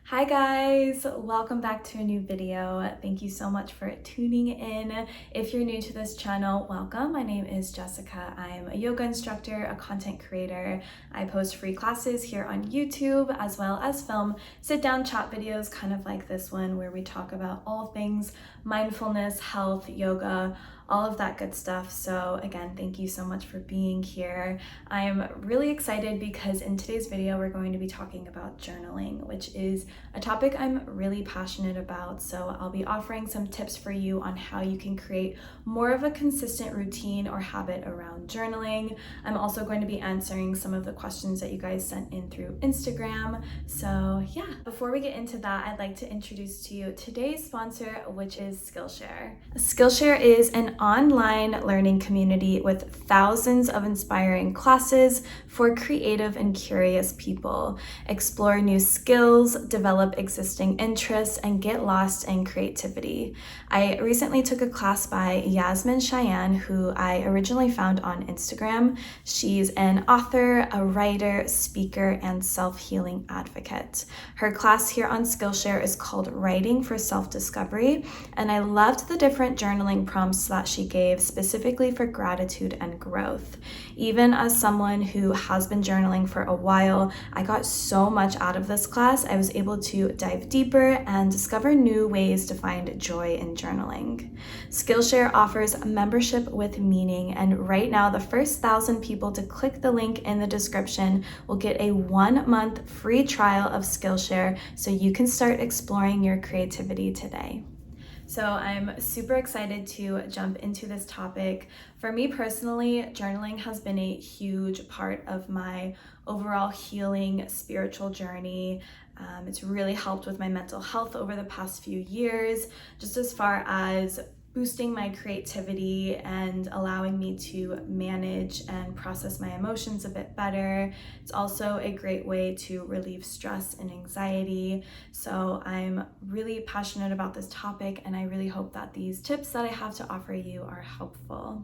Hi guys, welcome back to a new video. Thank you so much for tuning in. If you're new to this channel, welcome. My name is Jessica. I'm a yoga instructor, a content creator. I post free classes here on YouTube as well as film sit-down chat videos kind of like this one where we talk about all things mindfulness, health, yoga, all of that good stuff. So again, thank you so much for being here. I'm really excited because in today's video, we're going to be talking about journaling, which is a topic I'm really passionate about. So I'll be offering some tips for you on how you can create more of a consistent routine or habit around journaling. I'm also going to be answering some of the questions that you guys sent in through Instagram. So yeah, before we get into that, I'd like to introduce to you today's sponsor, which is Skillshare. Skillshare is an online learning community with thousands of inspiring classes for creative and curious people. Explore new skills, develop existing interests, and get lost in creativity. I recently took a class by Yasmin Cheyenne, who I originally found on Instagram. She's an author, a writer, speaker, and self-healing advocate. Her class here on Skillshare is called Writing for Self-Discovery, and I loved the different journaling prompts that she gave specifically for gratitude and growth. Even as someone who has been journaling for a while, I got so much out of this class. I was able to dive deeper and discover new ways to find joy in journaling. Skillshare offers a membership with meaning, and right now the first 1,000 people to click the link in the description will get a 1-month free trial of Skillshare so you can start exploring your creativity today. So I'm super excited to jump into this topic. For me personally, journaling has been a huge part of my overall healing spiritual journey. It's really helped with my mental health over the past few years, just as far as boosting my creativity and allowing me to manage and process my emotions a bit better. It's also a great way to relieve stress and anxiety. So I'm really passionate about this topic, and I really hope that these tips that I have to offer you are helpful.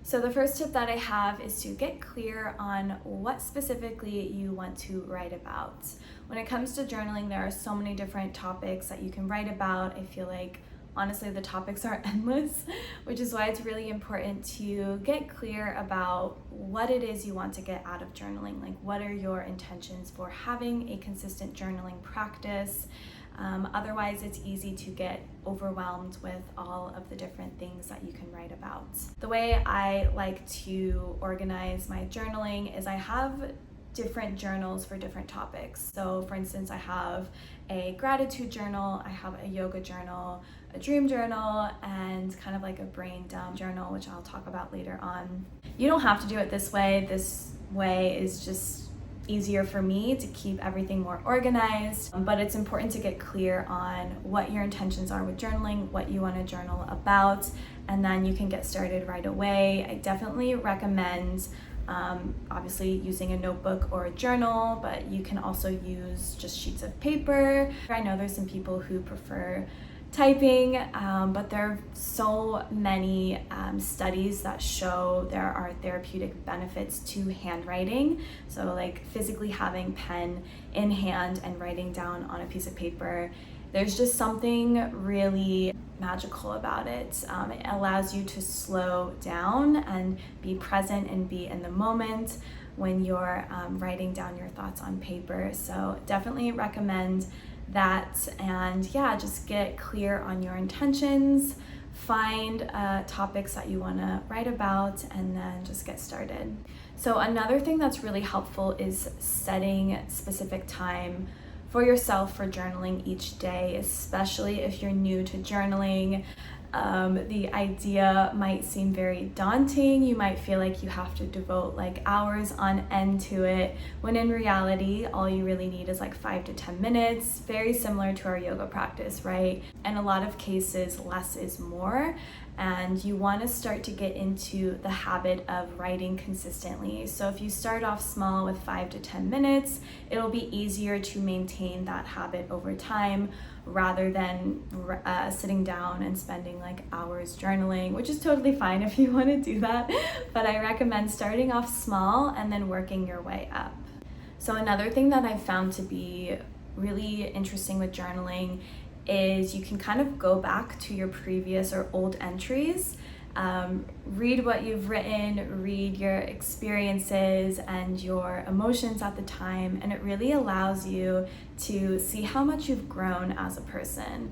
So the first tip that I have is to get clear on what specifically you want to write about. When it comes to journaling, there are so many different topics that you can write about. I feel like honestly, the topics are endless, which is why it's really important to get clear about what it is you want to get out of journaling. Like, what are your intentions for having a consistent journaling practice? Otherwise, it's easy to get overwhelmed with all of the different things that you can write about. The way I like to organize my journaling is I have different journals for different topics. So for instance, I have a gratitude journal, I have a yoga journal, a dream journal, and kind of like a brain dump journal, which I'll talk about later on. You don't have to do it this way. This way is just easier for me to keep everything more organized, but it's important to get clear on what your intentions are with journaling, what you want to journal about, and then you can get started right away. I definitely recommend obviously using a notebook or a journal, but you can also use just sheets of paper. I know there's some people who prefer typing, but there are so many studies that show there are therapeutic benefits to handwriting. So like physically having pen in hand and writing down on a piece of paper, there's just something really magical about it. It allows you to slow down and be present and be in the moment when you're writing down your thoughts on paper. So definitely recommend that. And yeah, just get clear on your intentions, find topics that you want to write about, and then just get started. So another thing that's really helpful is setting specific time for yourself for journaling each day, especially if you're new to journaling. The idea might seem very daunting. You might feel like you have to devote like hours on end to it, when in reality, all you really need is like 5 to 10 minutes, very similar to our yoga practice, right? In a lot of cases, less is more. And you want to start to get into the habit of writing consistently. So if you start off small with 5 to 10 minutes, it'll be easier to maintain that habit over time rather than sitting down and spending like hours journaling, which is totally fine if you want to do that. But I recommend starting off small and then working your way up. So another thing that I've found to be really interesting with journaling is you can kind of go back to your previous or old entries, read what you've written, read your experiences and your emotions at the time, and it really allows you to see how much you've grown as a person,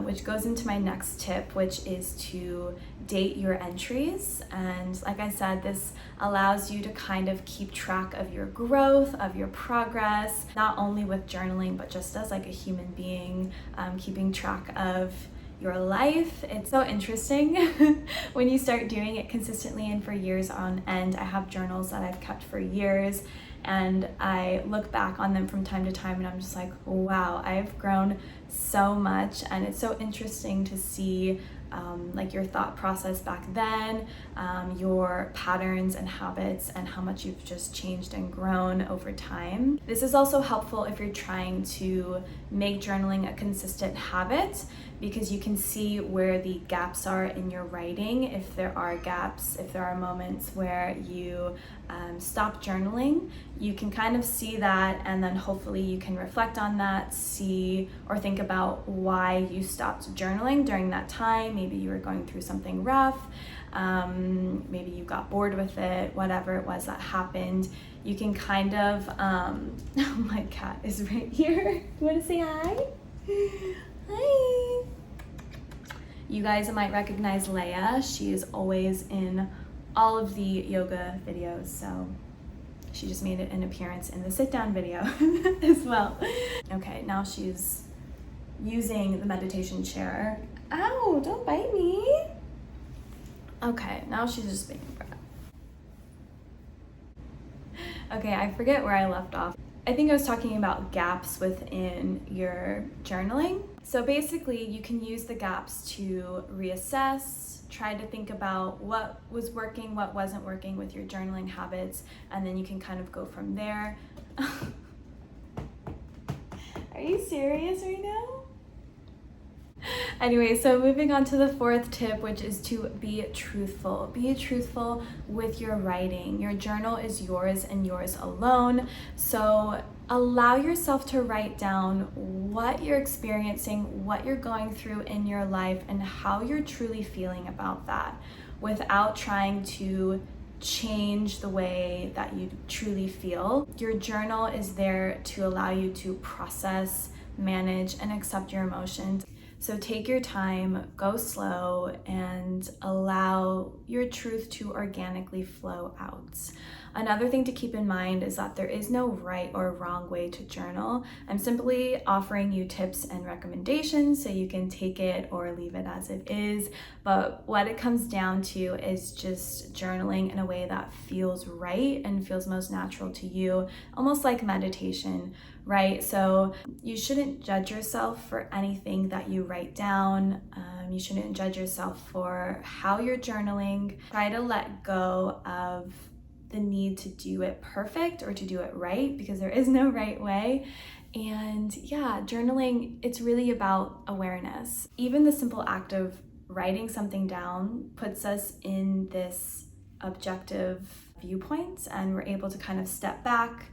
which goes into my next tip, which is to date your entries. And like I said, this allows you to kind of keep track of your growth, of your progress, not only with journaling, but just as like a human being, keeping track of your life. It's so interesting when you start doing it consistently and for years on end. I have journals that I've kept for years, and I look back on them from time to time and I'm just like, wow, I've grown so much. And it's so interesting to see like your thought process back then, your patterns and habits, and how much you've just changed and grown over time. This is also helpful if you're trying to make journaling a consistent habit, because you can see where the gaps are in your writing. If there are gaps, if there are moments where you stop journaling, you can kind of see that, and then hopefully you can reflect on that, see or think about why you stopped journaling during that time. Maybe you were going through something rough, maybe you got bored with it, whatever it was that happened. You can kind of, oh, my cat is right here. You wanna say hi? Hi. You guys might recognize Leia. She is always in all of the yoga videos, so she just made an appearance in the sit down video as well. Okay, now she's using the meditation chair. Ow, don't bite me. Okay, now she's just being a brat. Okay, I forget where I left off. I think I was talking about gaps within your journaling. So basically, you can use the gaps to reassess, try to think about what was working, what wasn't working with your journaling habits, and then you can kind of go from there. Are you serious right now? Anyway, so moving on to the fourth tip, which is to be truthful. Be truthful with your writing. Your journal is yours and yours alone. So allow yourself to write down what you're experiencing, what you're going through in your life, and how you're truly feeling about that, without trying to change the way that you truly feel. Your journal is there to allow you to process, manage, and accept your emotions. So take your time, go slow, and allow your truth to organically flow out. Another thing to keep in mind is that there is no right or wrong way to journal. I'm simply offering you tips and recommendations so you can take it or leave it as it is. But what it comes down to is just journaling in a way that feels right and feels most natural to you, almost like meditation, right? So you shouldn't judge yourself for anything that you write down. You shouldn't judge yourself for how you're journaling. Try to let go of the need to do it perfect or to do it right, because there is no right way. And yeah, journaling, it's really about awareness. Even the simple act of writing something down puts us in this objective viewpoint, and we're able to kind of step back,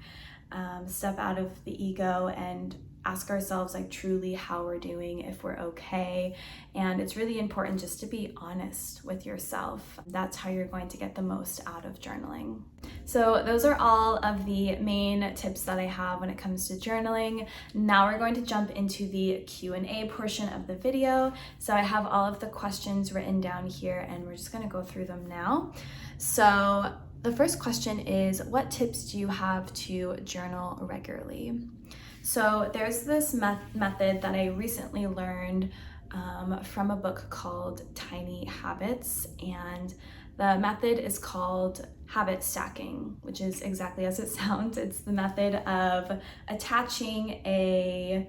step out of the ego, and ask ourselves like truly how we're doing, if we're okay. And it's really important just to be honest with yourself. That's how you're going to get the most out of journaling. So those are all of the main tips that I have when it comes to journaling. Now we're going to jump into the Q&A portion of the video. So I have all of the questions written down here, and we're just going to go through them now. So the first question is, what tips do you have to journal regularly? So there's this method that I recently learned from a book called Tiny Habits, and the method is called habit stacking, which is exactly as it sounds. It's the method of attaching an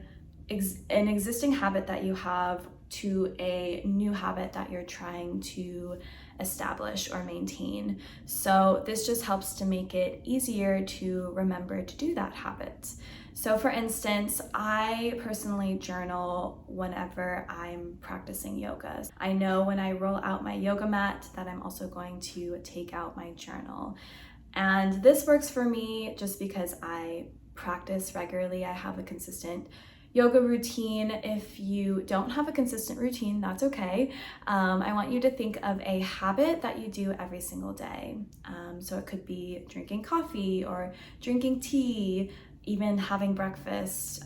existing habit that you have to a new habit that you're trying to establish or maintain. So this just helps to make it easier to remember to do that habit. So for instance, I personally journal whenever I'm practicing yoga. I know when I roll out my yoga mat that I'm also going to take out my journal. And this works for me just because I practice regularly. I have a consistent yoga routine. If you don't have a consistent routine, that's okay. I want you to think of a habit that you do every single day. So it could be drinking coffee or drinking tea, even having breakfast,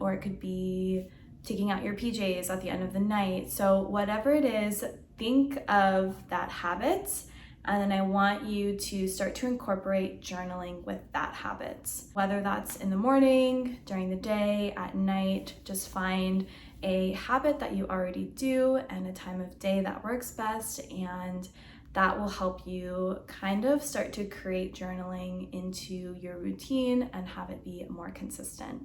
or it could be taking out your PJs at the end of the night. So whatever it is, think of that habit, and then I want you to start to incorporate journaling with that habit. Whether that's in the morning, during the day, at night, just find a habit that you already do and a time of day that works best, and that will help you kind of start to create journaling into your routine and have it be more consistent.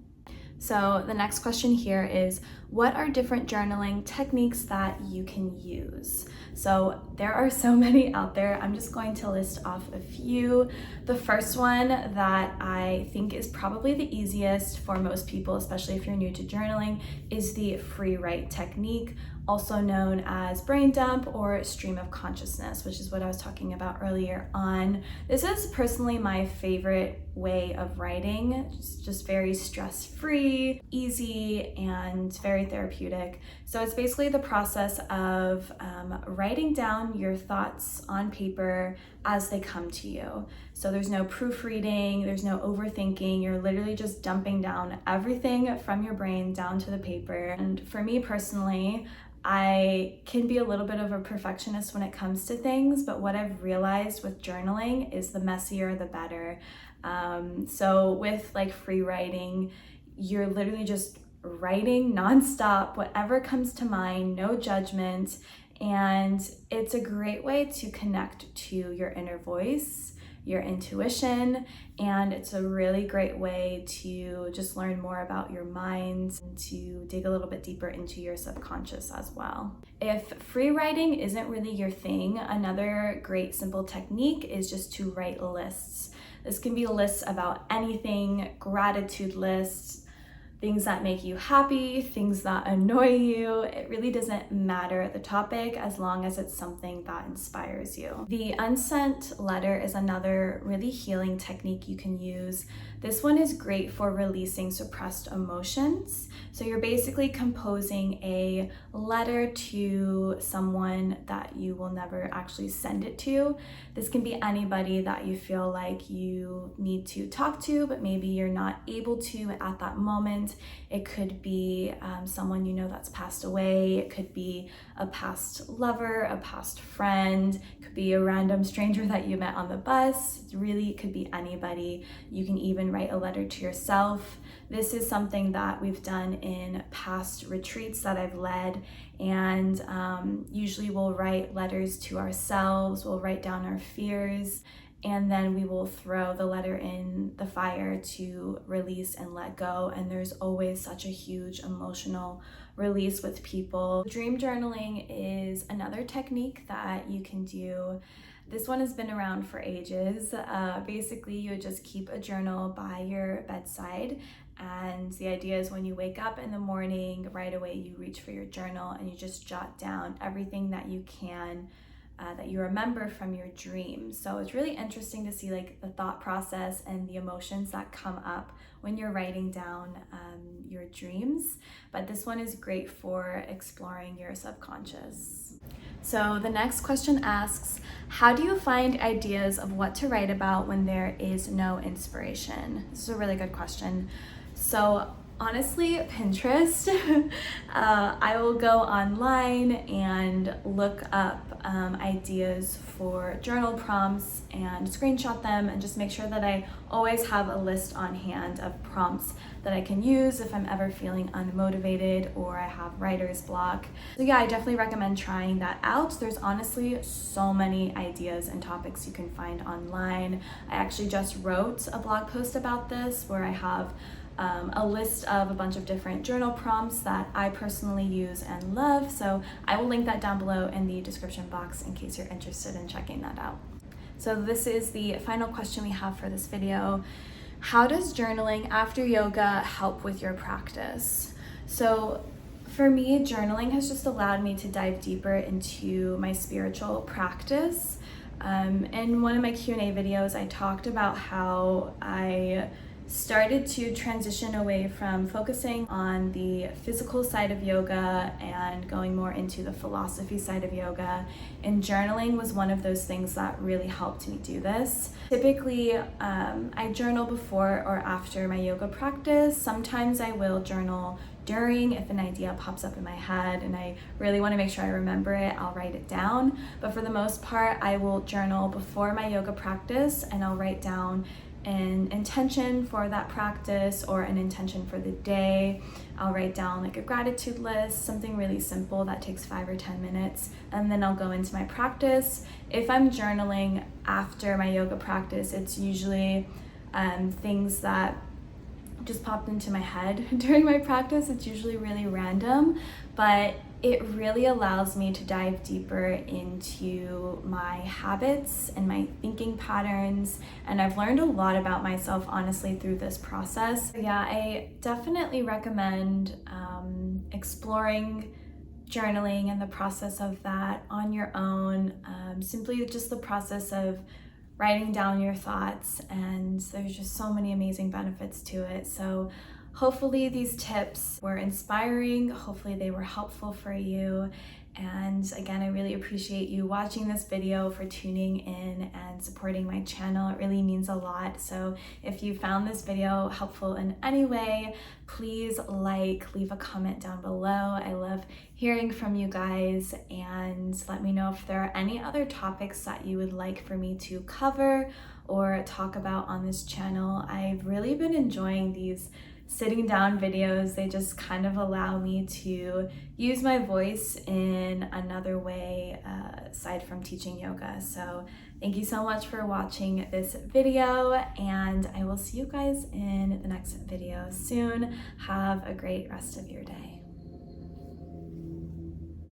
So the next question here is, what are different journaling techniques that you can use? So there are so many out there. I'm just going to list off a few. The first one that I think is probably the easiest for most people, especially if you're new to journaling, is the free write technique, also known as brain dump or stream of consciousness, which is what I was talking about earlier on. This is personally my favorite way of writing. It's just very stress-free, easy, and very therapeutic. So it's basically the process of writing down your thoughts on paper as they come to you. So there's no proofreading, there's no overthinking, you're literally just dumping down everything from your brain down to the paper. And for me personally, I can be a little bit of a perfectionist when it comes to things, but what I've realized with journaling is the messier the better. So with like free writing, you're literally just writing nonstop, whatever comes to mind, no judgment, and it's a great way to connect to your inner voice, your intuition, and it's a really great way to just learn more about your mind and to dig a little bit deeper into your subconscious as well. If free writing isn't really your thing, another great simple technique is just to write lists. This can be lists about anything, gratitude lists, things that make you happy, things that annoy you. It really doesn't matter the topic as long as it's something that inspires you. The unsent letter is another really healing technique you can use. This one is great for releasing suppressed emotions. So you're basically composing a letter to someone that you will never actually send it to. This can be anybody that you feel like you need to talk to, but maybe you're not able to at that moment. It could be someone you know that's passed away. It could be a past lover, a past friend. It could be a random stranger that you met on the bus. It could be anybody. You can even write a letter to yourself. This is something that we've done in past retreats that I've led, and usually we'll write letters to ourselves, we'll write down our fears, and then we will throw the letter in the fire to release and let go. And there's always such a huge emotional release with people. Dream journaling is another technique that you can do. This one has been around for ages. Basically, you would just keep a journal by your bedside, and the idea is when you wake up in the morning, right away you reach for your journal and you just jot down everything that you can that you remember from your dreams. So it's really interesting to see like the thought process and the emotions that come up when you're writing down your dreams. But this one is great for exploring your subconscious. So the next question asks, how do you find ideas of what to write about when there is no inspiration? This is a really good question. So honestly, Pinterest. I will go online and look up ideas for journal prompts and screenshot them and just make sure that I always have a list on hand of prompts that I can use if I'm ever feeling unmotivated or I have writer's block. So yeah, I definitely recommend trying that out. There's honestly so many ideas and topics you can find online. I actually just wrote a blog post about this where I have a list of a bunch of different journal prompts that I personally use and love. So I will link that down below in the description box in case you're interested in checking that out. So this is the final question we have for this video. How does journaling after yoga help with your practice? So for me, journaling has just allowed me to dive deeper into my spiritual practice. In one of my Q&A videos, I talked about how I started to transition away from focusing on the physical side of yoga and going more into the philosophy side of yoga. And journaling was one of those things that really helped me do this. Typically, I journal before or after my yoga practice. Sometimes I will journal during if an idea pops up in my head and I really want to make sure I remember it, I'll write it down. But for the most part, I will journal before my yoga practice and I'll write down an intention for that practice or an intention for the day. I'll write down like a gratitude list, something really simple that takes 5 or 10 minutes, and then I'll go into my practice. If I'm journaling after my yoga practice, it's usually things that just popped into my head during my practice. It's usually really random, but it really allows me to dive deeper into my habits and my thinking patterns. And I've learned a lot about myself, honestly, through this process. Yeah, I definitely recommend exploring journaling and the process of that on your own. Simply just the process of writing down your thoughts, and there's just so many amazing benefits to it. So hopefully these tips were inspiring, hopefully they were helpful for you. And again, I really appreciate you watching this video, for tuning in and supporting my channel. It really means a lot. So if you found this video helpful in any way, please leave a comment down below. I love hearing from you guys, and let me know if there are any other topics that you would like for me to cover or talk about on this channel. I've really been enjoying these sitting down videos. They just kind of allow me to use my voice in another way aside from teaching yoga. So thank you so much for watching this video, and I will see you guys in the next video soon. Have a great rest of your day.